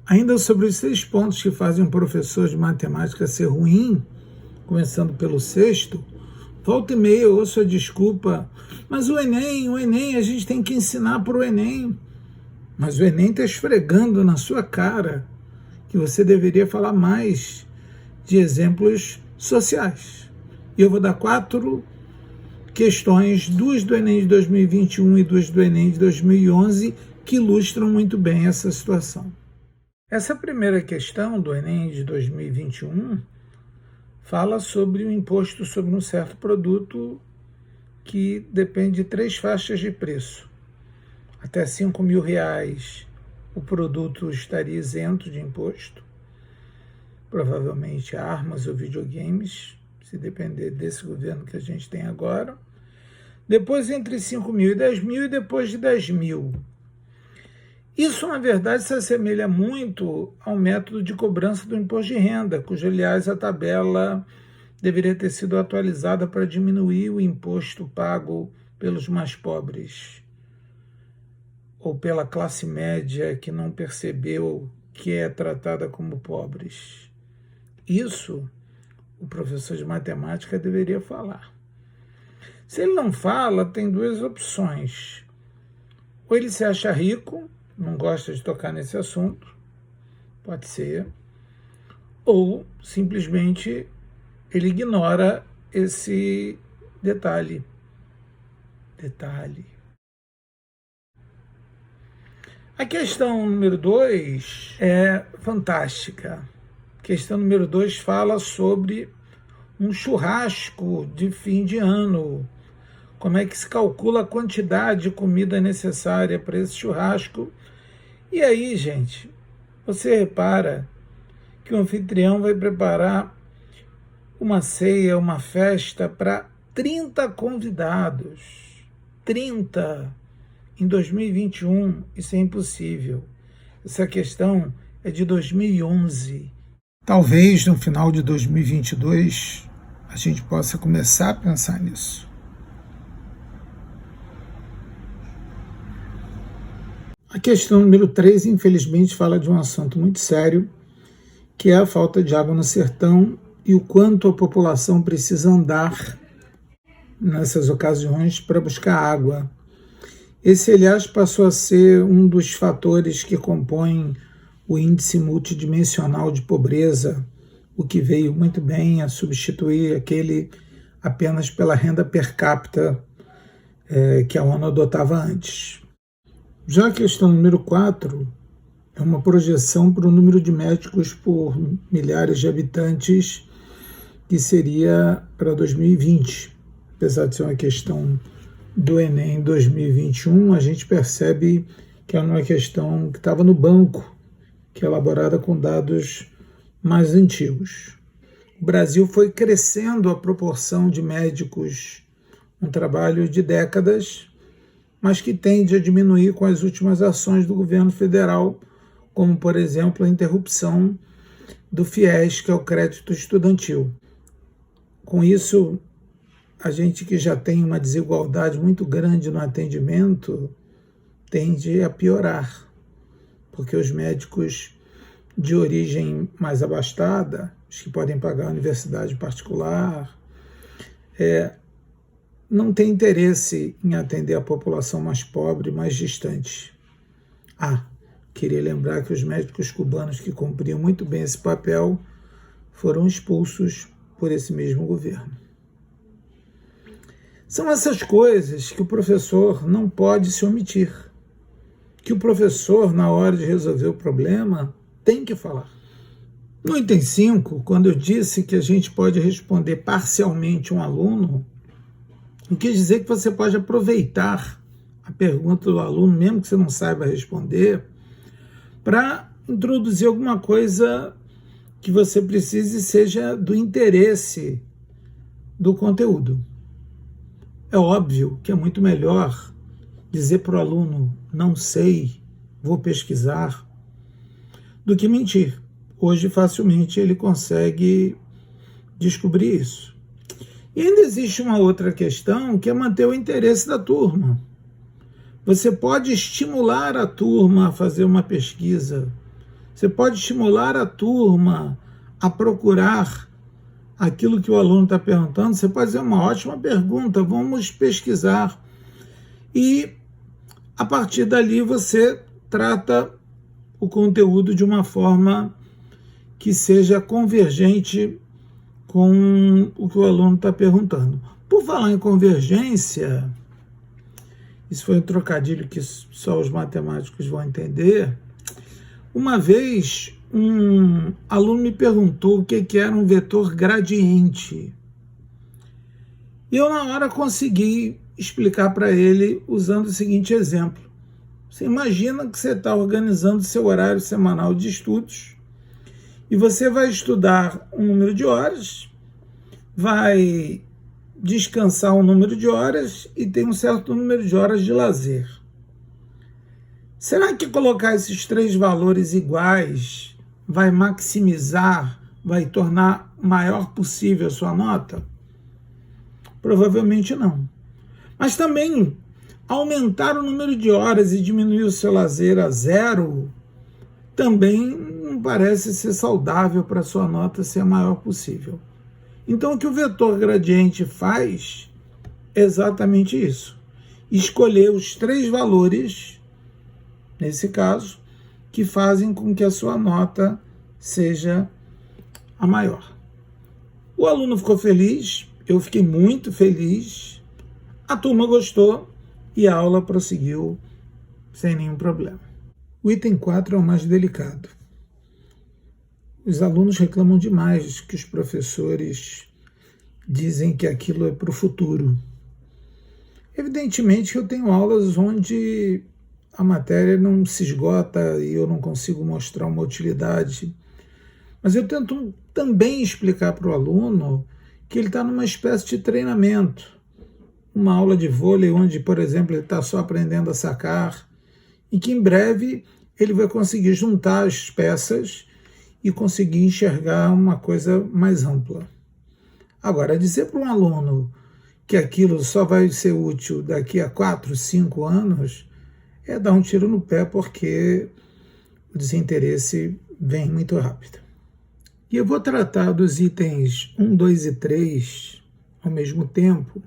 Ainda sobre os 6 pontos que fazem um professor de matemática ser ruim, começando pelo sexto, volta e meia eu ouço a desculpa, mas o Enem, a gente tem que ensinar para o Enem. Mas o Enem está esfregando na sua cara que você deveria falar mais de exemplos sociais. E eu vou dar 4 questões, 2 do Enem de 2021 e 2 do Enem de 2011, que ilustram muito bem essa situação. Essa primeira questão do Enem de 2021 fala sobre o imposto sobre um certo produto que depende de 3 faixas de preço. Até R$5.000 o produto estaria isento de imposto, provavelmente armas ou videogames, se depender desse governo que a gente tem agora. Depois entre 5.000 e 10.000 e depois de 10.000. Isso, na verdade, se assemelha muito ao método de cobrança do imposto de renda, cuja, aliás, a tabela deveria ter sido atualizada para diminuir o imposto pago pelos mais pobres ou pela classe média que não percebeu que é tratada como pobres. Isso o professor de matemática deveria falar. Se ele não fala, tem 2 opções. Ou ele se acha rico, não gosta de tocar nesse assunto, pode ser, ou simplesmente ele ignora esse detalhe. A questão número 2 é fantástica. A questão número 2 fala sobre um churrasco de fim de ano. Como é que se calcula a quantidade de comida necessária para esse churrasco? E aí, gente, você repara que o anfitrião vai preparar uma ceia, uma festa para 30 convidados. 30 em 2021, isso é impossível. Essa questão é de 2011. Talvez no final de 2022 a gente possa começar a pensar nisso. A questão número 3, infelizmente, fala de um assunto muito sério, que é a falta de água no sertão e o quanto a população precisa andar nessas ocasiões para buscar água. Esse, aliás, passou a ser um dos fatores que compõem o índice multidimensional de pobreza, o que veio muito bem a substituir aquele apenas pela renda per capita que a ONU adotava antes. Já a questão número 4 é uma projeção para o número de médicos por milhares de habitantes, que seria para 2020. Apesar de ser uma questão do Enem 2021, a gente percebe que é uma questão que estava no banco, que é elaborada com dados mais antigos. O Brasil foi crescendo a proporção de médicos, um trabalho de décadas, mas que tende a diminuir com as últimas ações do governo federal, como, por exemplo, a interrupção do FIES, que é o crédito estudantil. Com isso, a gente que já tem uma desigualdade muito grande no atendimento tende a piorar, porque os médicos de origem mais abastada, os que podem pagar a universidade particular, não têm interesse em atender a população mais pobre, mais distante. Queria lembrar que os médicos cubanos que cumpriam muito bem esse papel foram expulsos por esse mesmo governo. São essas coisas que o professor não pode se omitir, que o professor, na hora de resolver o problema, tem que falar. No item 5, quando eu disse que a gente pode responder parcialmente um aluno, não quer dizer que você pode aproveitar a pergunta do aluno, mesmo que você não saiba responder, para introduzir alguma coisa que você precise seja do interesse do conteúdo. É óbvio que é muito melhor dizer para o aluno, não sei, vou pesquisar, do que mentir. Hoje, facilmente, ele consegue descobrir isso. E ainda existe uma outra questão, que é manter o interesse da turma. Você pode estimular a turma a fazer uma pesquisa. Você pode estimular a turma a procurar aquilo que o aluno está perguntando. Você pode dizer uma ótima pergunta, vamos pesquisar. E, a partir dali, você trata o conteúdo de uma forma que seja convergente com o que o aluno está perguntando. Por falar em convergência, isso foi um trocadilho que só os matemáticos vão entender. Uma vez, um aluno me perguntou o que era um vetor gradiente. E eu, na hora, consegui explicar para ele usando o seguinte exemplo. Você imagina que você está organizando seu horário semanal de estudos e você vai estudar um número de horas, vai descansar um número de horas e tem um certo número de horas de lazer. Será que colocar esses 3 valores iguais vai maximizar, vai tornar maior possível a sua nota? Provavelmente não. Mas também aumentar o número de horas e diminuir o seu lazer a 0 também não parece ser saudável para a sua nota ser a maior possível. Então, o que o vetor gradiente faz é exatamente isso. Escolher os 3 valores, nesse caso, que fazem com que a sua nota seja a maior. O aluno ficou feliz, eu fiquei muito feliz, a turma gostou e a aula prosseguiu sem nenhum problema. O item 4 é o mais delicado. Os alunos reclamam demais que os professores dizem que aquilo é para o futuro. Evidentemente que eu tenho aulas onde a matéria não se esgota e eu não consigo mostrar uma utilidade, mas eu tento também explicar para o aluno que ele está numa espécie de treinamento. Uma aula de vôlei onde, por exemplo, ele está só aprendendo a sacar e que em breve ele vai conseguir juntar as peças e conseguir enxergar uma coisa mais ampla. Agora, dizer para um aluno que aquilo só vai ser útil daqui a 4, 5 anos é dar um tiro no pé, porque o desinteresse vem muito rápido. E eu vou tratar dos itens 1, 2 e 3 ao mesmo tempo.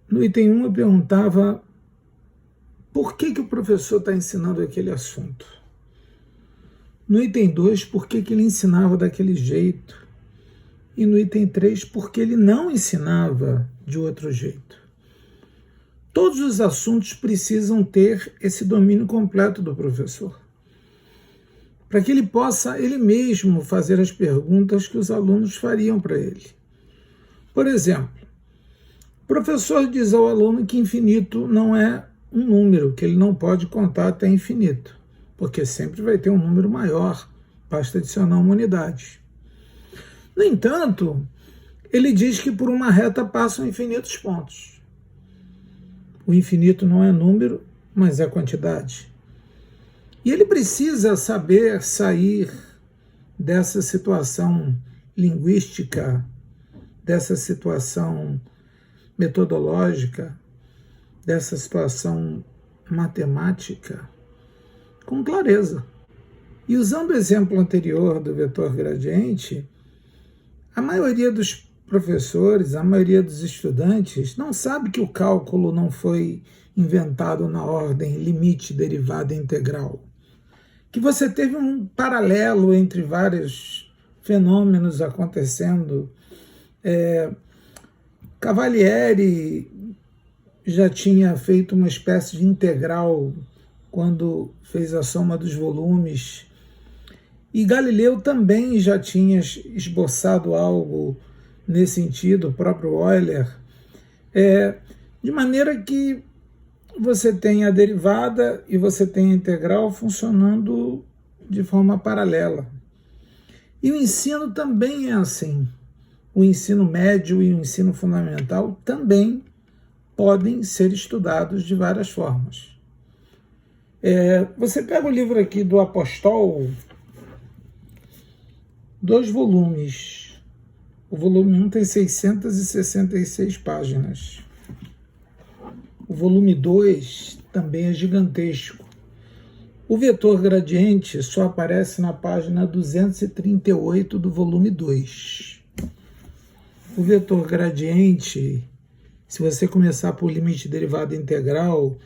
No item 1 eu perguntava por que o professor está ensinando aquele assunto. No item 2, por que ele ensinava daquele jeito. E no item 3, por que ele não ensinava de outro jeito. Todos os assuntos precisam ter esse domínio completo do professor, para que ele possa ele mesmo fazer as perguntas que os alunos fariam para ele. Por exemplo, o professor diz ao aluno que infinito não é um número, que ele não pode contar até infinito, porque sempre vai ter um número maior, basta adicionar uma unidade. No entanto, ele diz que por uma reta passam infinitos pontos. O infinito não é número, mas é quantidade. E ele precisa saber sair dessa situação linguística, dessa situação metodológica, dessa situação matemática, com clareza. E usando o exemplo anterior do vetor gradiente, a maioria dos professores, a maioria dos estudantes não sabe que o cálculo não foi inventado na ordem limite, derivada e integral. Que você teve um paralelo entre vários fenômenos acontecendo. Cavalieri já tinha feito uma espécie de integral quando fez a soma dos volumes. E Galileu também já tinha esboçado algo nesse sentido, o próprio Euler. De maneira que você tem a derivada e você tem a integral funcionando de forma paralela. E o ensino também é assim. O ensino médio e o ensino fundamental também podem ser estudados de várias formas. Você pega o livro aqui do Apostol, 2 volumes. O volume 1 tem 666 páginas. O volume 2 também é gigantesco. O vetor gradiente só aparece na página 238 do volume 2. O vetor gradiente, se você começar por limite derivada integral,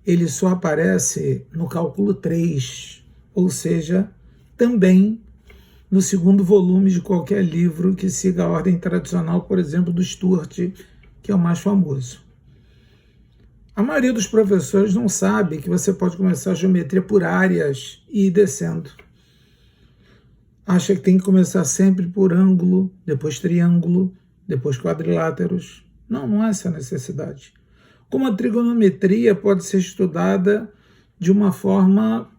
ele só aparece no cálculo 3, ou seja, também no segundo volume de qualquer livro que siga a ordem tradicional, por exemplo, do Stuart, que é o mais famoso. A maioria dos professores não sabe que você pode começar a geometria por áreas e ir descendo. Acha que tem que começar sempre por ângulo, depois triângulo, depois quadriláteros. Não há essa necessidade. Como a trigonometria pode ser estudada de uma forma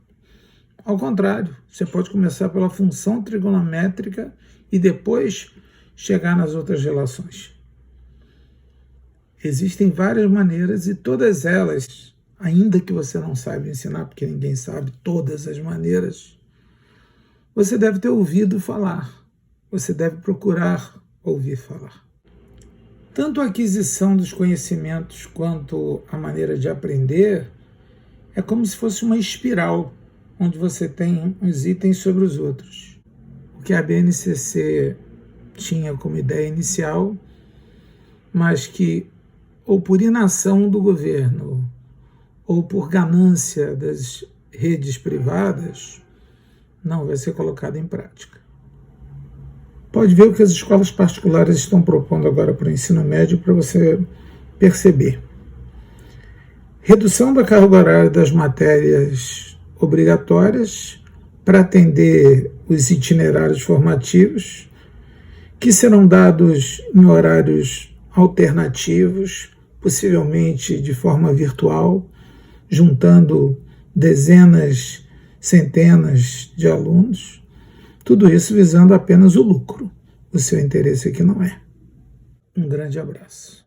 ao contrário. Você pode começar pela função trigonométrica e depois chegar nas outras relações. Existem várias maneiras e todas elas, ainda que você não saiba ensinar, porque ninguém sabe todas as maneiras, você deve ter ouvido falar, você deve procurar ouvir falar. Tanto a aquisição dos conhecimentos quanto a maneira de aprender é como se fosse uma espiral, onde você tem uns itens sobre os outros. O que a BNCC tinha como ideia inicial, mas que ou por inação do governo, ou por ganância das redes privadas, não vai ser colocado em prática. Pode ver o que as escolas particulares estão propondo agora para o ensino médio para você perceber. Redução da carga horária das matérias obrigatórias para atender os itinerários formativos, que serão dados em horários alternativos, possivelmente de forma virtual, juntando dezenas, centenas de alunos, tudo isso visando apenas o lucro. O seu interesse aqui não é. Um grande abraço.